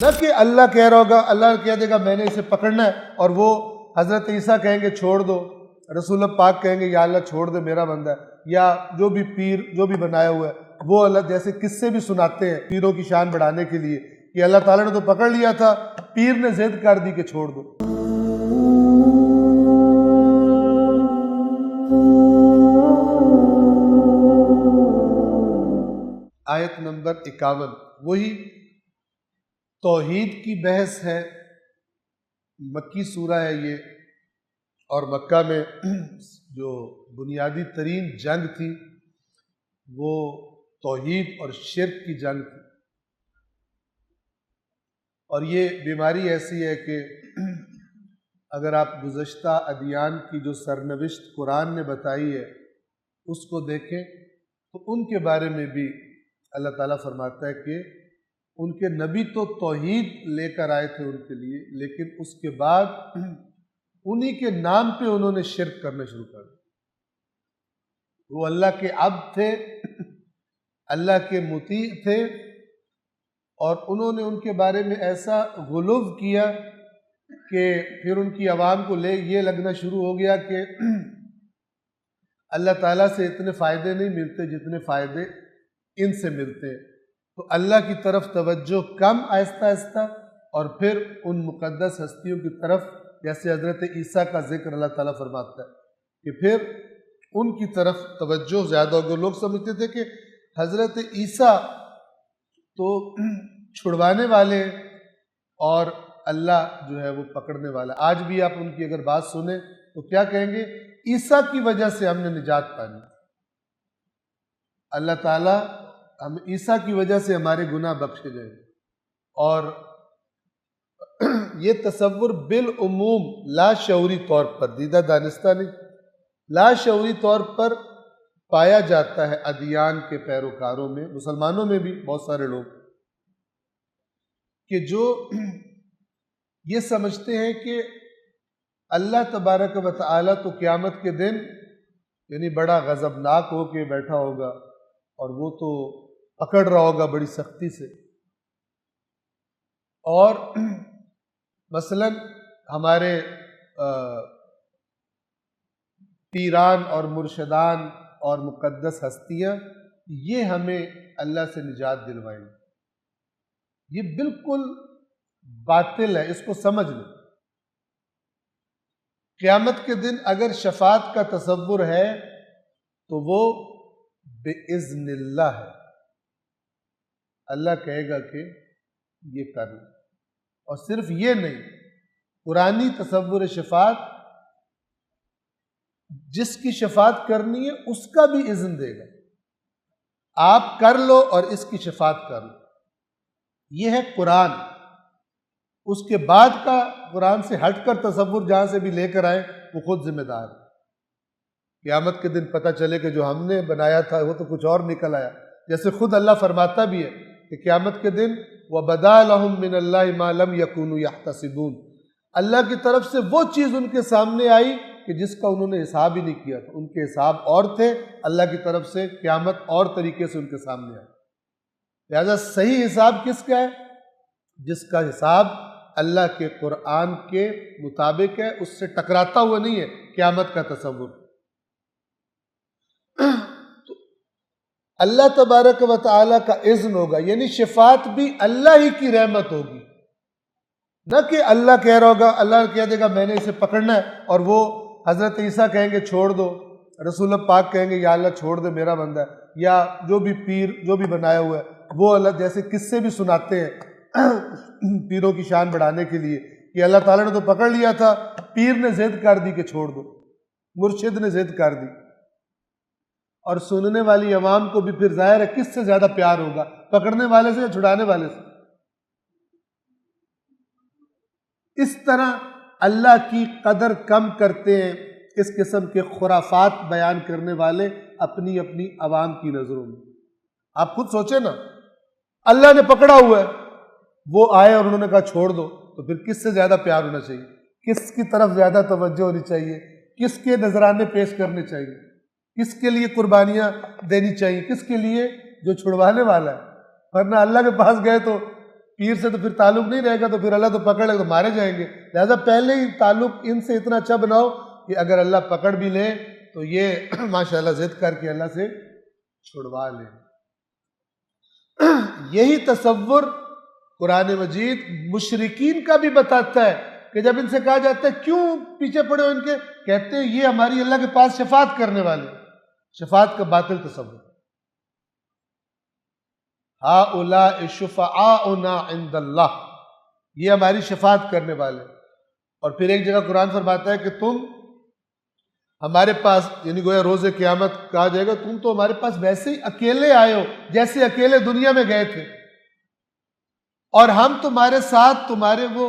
نہ کہ اللہ کہہ رہا ہوگا، اللہ کہہ دے گا میں نے اسے پکڑنا ہے، اور وہ حضرت عیسیٰ کہیں گے چھوڑ دو، رسول اللہ پاک کہیں گے یا اللہ چھوڑ دے میرا بندہ ہے، یا جو بھی پیر جو بھی بنایا ہوا ہے وہ اللہ جیسے قصے بھی سناتے ہیں پیروں کی شان بڑھانے کے لیے کہ اللہ تعالیٰ نے تو پکڑ لیا تھا، پیر نے ضد کر دی کہ چھوڑ دو۔ آیت نمبر 51 وہی توحید کی بحث ہے، مکی سورہ ہے یہ، اور مکہ میں جو بنیادی ترین جنگ تھی وہ توحید اور شرک کی جنگ تھی، اور یہ بیماری ایسی ہے کہ اگر آپ گزشتہ ادیان کی جو سرنوشت قرآن نے بتائی ہے اس کو دیکھیں تو ان کے بارے میں بھی اللہ تعالیٰ فرماتا ہے کہ ان کے نبی تو توحید لے کر آئے تھے ان کے لیے، لیکن اس کے بعد انہی کے نام پہ انہوں نے شرک کرنا شروع کر دیا۔ وہ اللہ کے عبد تھے، اللہ کے مطیع تھے، اور انہوں نے ان کے بارے میں ایسا غلو کیا کہ پھر ان کی عوام کو یہ لگنا شروع ہو گیا کہ اللہ تعالیٰ سے اتنے فائدے نہیں ملتے جتنے فائدے ان سے ملتے ہیں، تو اللہ کی طرف توجہ کم آہستہ آہستہ، اور پھر ان مقدس ہستیوں کی طرف جیسے حضرت عیسیٰ کا ذکر اللہ تعالیٰ فرماتا ہے کہ پھر ان کی طرف توجہ زیادہ ہو گئی۔ لوگ سمجھتے تھے کہ حضرت عیسیٰ تو چھڑوانے والے اور اللہ جو ہے وہ پکڑنے والا۔ آج بھی آپ ان کی اگر بات سنیں تو کیا کہیں گے؟ عیسیٰ کی وجہ سے ہم نے نجات پانی، اللہ تعالیٰ ہم عیسیٰ کی وجہ سے ہمارے گناہ بخشے گئے۔ اور یہ تصور بالعموم لا شعوری طور پر، دیدہ دانستہ نہیں، لا شعوری طور پر پایا جاتا ہے ادیان کے پیروکاروں میں، مسلمانوں میں بھی بہت سارے لوگ، کہ جو یہ سمجھتے ہیں کہ اللہ تبارک و تعالیٰ تو قیامت کے دن یعنی بڑا غضبناک ہو کے بیٹھا ہوگا، اور وہ تو پکڑ رہا ہوگا بڑی سختی سے، اور مثلا ہمارے پیران اور مرشدان اور مقدس ہستیاں یہ ہمیں اللہ سے نجات دلوائیں گے۔ یہ بالکل باطل ہے، اس کو سمجھ لیں۔ قیامت کے دن اگر شفاعت کا تصور ہے تو وہ بِإِذْنِ اللہ ہے، اللہ کہے گا کہ یہ کر لیں۔ اور صرف یہ نہیں، قرآنی تصور شفاعت جس کی شفاعت کرنی ہے اس کا بھی اذن دے گا، آپ کر لو اور اس کی شفاعت کر لو۔ یہ ہے قرآن۔ اس کے بعد کا قرآن سے ہٹ کر تصور جہاں سے بھی لے کر آئے وہ خود ذمہ دار ہے۔ قیامت کے دن پتہ چلے کہ جو ہم نے بنایا تھا وہ تو کچھ اور نکل آیا، جیسے خود اللہ فرماتا بھی ہے کہ قیامت کے دن وَبَدَا لَهُم مِّنَ اللَّهِ مَا لَمْ يَكُونُوا يَحْتَسِبُونَ، اللہ کی طرف سے وہ چیز ان کے سامنے آئی کہ جس کا انہوں نے حساب ہی نہیں کیا تھا، ان کے حساب اور تھے، اللہ کی طرف سے قیامت اور طریقے سے ان کے سامنے آئی۔ لہذا صحیح حساب کس کا ہے؟ جس کا حساب اللہ کے قرآن کے مطابق ہے، اس سے ٹکراتا ہوا نہیں ہے قیامت کا تصور۔ تو اللہ تبارک و تعالیٰ کا اذن ہوگا، یعنی شفاعت بھی اللہ ہی کی رحمت ہوگی، نہ کہ اللہ کہہ رہا ہوگا، اللہ کہہ دے گا میں نے اسے پکڑنا ہے، اور وہ حضرت عیسیٰ کہیں گے چھوڑ دو، رسول اللہ پاک کہیں گے یا اللہ چھوڑ دے میرا بندہ ہے، یا جو بھی پیر جو بھی بنایا ہوا ہے وہ اللہ جیسے قصے بھی سناتے ہیں پیروں کی شان بڑھانے کے لیے کہ اللہ تعالیٰ نے تو پکڑ لیا تھا، پیر نے ضد کر دی کہ چھوڑ دو، مرشد نے ضد کر دی، اور سننے والی عوام کو بھی پھر ظاہر ہے کس سے زیادہ پیار ہوگا، پکڑنے والے سے یا چھڑانے والے سے؟ اس طرح اللہ کی قدر کم کرتے ہیں اس قسم کے خرافات بیان کرنے والے اپنی اپنی عوام کی نظروں میں۔ آپ خود سوچیں نا، اللہ نے پکڑا ہوا ہے، وہ آئے اور انہوں نے کہا چھوڑ دو، تو پھر کس سے زیادہ پیار ہونا چاہیے؟ کس کی طرف زیادہ توجہ ہونی چاہیے؟ کس کے نذرانے پیش کرنے چاہیے؟ کس کے لیے قربانیاں دینی چاہیے؟ کس کے لیے؟ جو چھڑوانے والا ہے۔ ورنہ اللہ کے پاس گئے تو پیر سے تو پھر تعلق نہیں رہے گا، تو پھر اللہ تو پکڑ لے گا، تو مارے جائیں گے. لہٰذا پہلے ہی تعلق ان سے اتنا اچھا بناؤ کہ اگر اللہ پکڑ بھی لے تو یہ ماشاءاللہ ضد کر کے اللہ سے چھڑوا لے. یہی تصور قرآن مجید مشرکین کا بھی بتاتا ہے کہ جب ان سے کہا جاتا ہے کیوں پیچھے پڑے ہو ان کے، کہتے ہیں یہ ہماری اللہ کے پاس شفاعت کرنے والے. شفاعت کا باطل تصور. ہؤلاء شفعاؤنا عند اللہ، یہ ہماری شفاعت کرنے والے. اور پھر ایک جگہ قرآن فرماتا ہے کہ تم ہمارے پاس، یعنی گویا روز قیامت کہا جائے گا تم تو ہمارے پاس ویسے ہی اکیلے آئے ہو جیسے اکیلے دنیا میں گئے تھے، اور ہم تمہارے ساتھ تمہارے وہ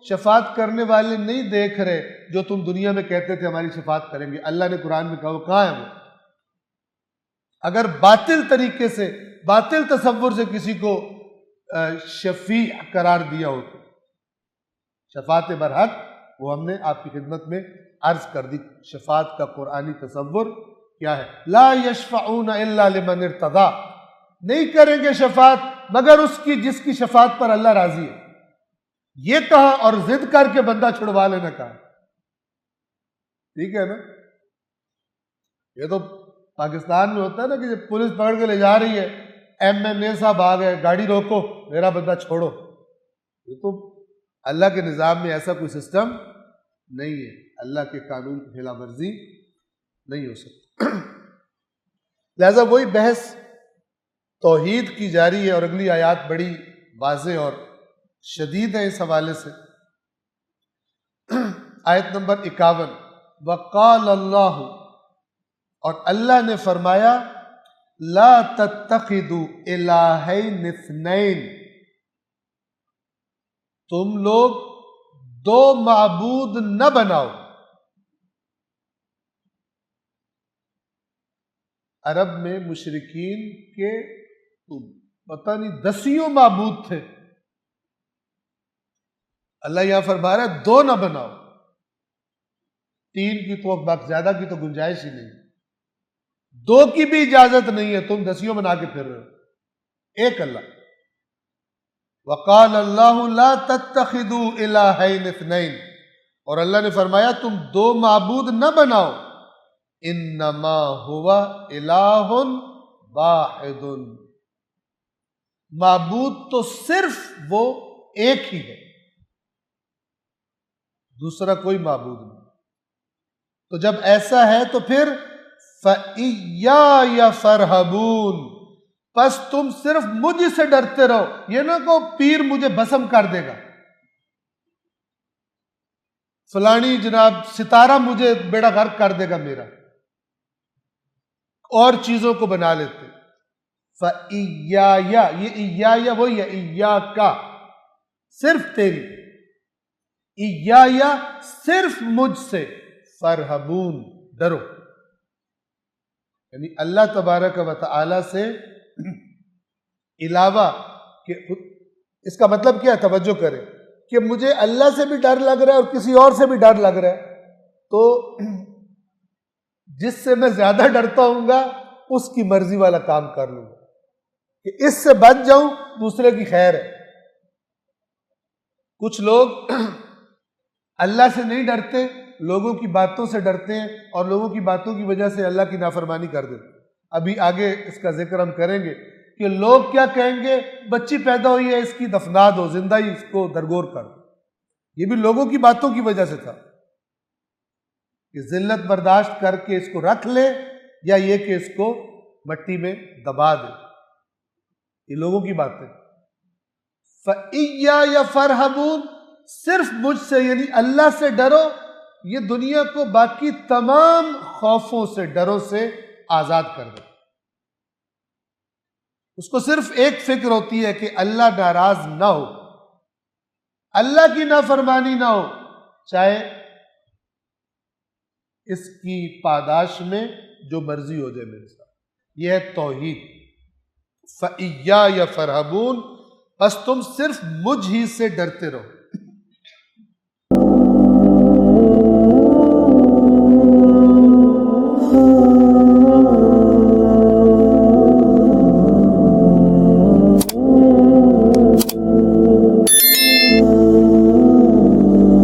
شفاعت کرنے والے نہیں دیکھ رہے جو تم دنیا میں کہتے تھے ہماری شفاعت کریں گے. اللہ نے قرآن میں کہا وہ کہاں ہے وہ؟ اگر باطل طریقے سے، باطل تصور سے کسی کو شفیع قرار دیا ہو تو شفاعت برحق وہ ہم نے آپ کی خدمت میں عرض کر دی. شفاعت کا قرآنی تصور کیا ہے؟ لا یشفعون الا لمن ارتضی، نہیں کریں گے شفاعت مگر اس کی جس کی شفاعت پر اللہ راضی ہے. یہ کہا اور ضد کر کے بندہ چھڑوا لینا کہا. ٹھیک ہے نا؟ یہ تو پاکستان میں ہوتا ہے نا کہ جب پولیس پکڑ کے لے جا رہی ہے، ایم این اے صاحب آ گئے، گاڑی روکو، میرا بندہ چھوڑو. یہ تو اللہ کے نظام میں ایسا کوئی سسٹم نہیں ہے. اللہ کے قانون کی خلاف ورزی نہیں ہو سکتی. لہذا وہی بحث توحید کی جاری ہے، اور اگلی آیات بڑی واضح اور شدید ہے اس حوالے سے. آیت نمبر 51، وقال اللہ، اور اللہ نے فرمایا لا تتخذوا الہین اثنین، تم لوگ دو معبود نہ بناؤ. عرب میں مشرکین کے پتہ نہیں دسیوں معبود تھے. اللہ یہاں فرما رہا ہے دو نہ بناؤ. تین کی تو بات زیادہ کی تو گنجائش ہی نہیں، دو کی بھی اجازت نہیں ہے. تم دسیوں بنا کے پھر رہے ہو. ایک اللہ. وقال اللہ لا تتخذوا الہین اثنین، اور اللہ نے فرمایا تم دو معبود نہ بناؤ. انما ہوا الہ واحد، معبود تو صرف وہ ایک ہی ہے، دوسرا کوئی معبود نہیں. تو جب ایسا ہے تو پھر فَإِيَّايَ فَارْهَبُونَ، پس تم صرف مجھ سے ڈرتے رہو. یہ نہ کہ پیر مجھے بھسم کر دے گا، فلانی جناب ستارہ مجھے بیڑا غرق کر دے گا میرا، اور چیزوں کو بنا لیتے. فَإِيَّايَ، یہ ایایا وہی ہے، ایاکا صرف تیری، ایایا صرف مجھ سے، فَارْهَبُونَ ڈرو. یعنی اللہ تبارک و تعالی سے علاوہ کہ اس کا مطلب کیا ہے؟ توجہ کریں کہ مجھے اللہ سے بھی ڈر لگ رہا ہے اور کسی اور سے بھی ڈر لگ رہا ہے، تو جس سے میں زیادہ ڈرتا ہوں گا اس کی مرضی والا کام کر لوں گا کہ اس سے بچ جاؤں، دوسرے کی خیر ہے. کچھ لوگ اللہ سے نہیں ڈرتے، لوگوں کی باتوں سے ڈرتے ہیں، اور لوگوں کی باتوں کی وجہ سے اللہ کی نافرمانی کر دیتے. ابھی آگے اس کا ذکر ہم کریں گے کہ لوگ کیا کہیں گے، بچی پیدا ہوئی ہے اس کی دفنا دو، زندہ ہی اس کو درگور کر. یہ بھی لوگوں کی باتوں کی وجہ سے تھا کہ ذلت برداشت کر کے اس کو رکھ لے، یا یہ کہ اس کو مٹی میں دبا دے. یہ لوگوں کی باتیں. فَإِيَّايَ فَارْهَبُونَ، صرف مجھ سے یعنی اللہ سے ڈرو. یہ دنیا کو باقی تمام خوفوں سے، ڈروں سے آزاد کر دے. اس کو صرف ایک فکر ہوتی ہے کہ اللہ ناراض نہ ہو، اللہ کی نافرمانی نہ ہو، چاہے اس کی پاداش میں جو مرضی ہو جائے میرے ساتھ. یہ ہے توحید. فَإِيَّايَ فَارْهَبُونَ، بس تم صرف مجھ ہی سے ڈرتے رہو.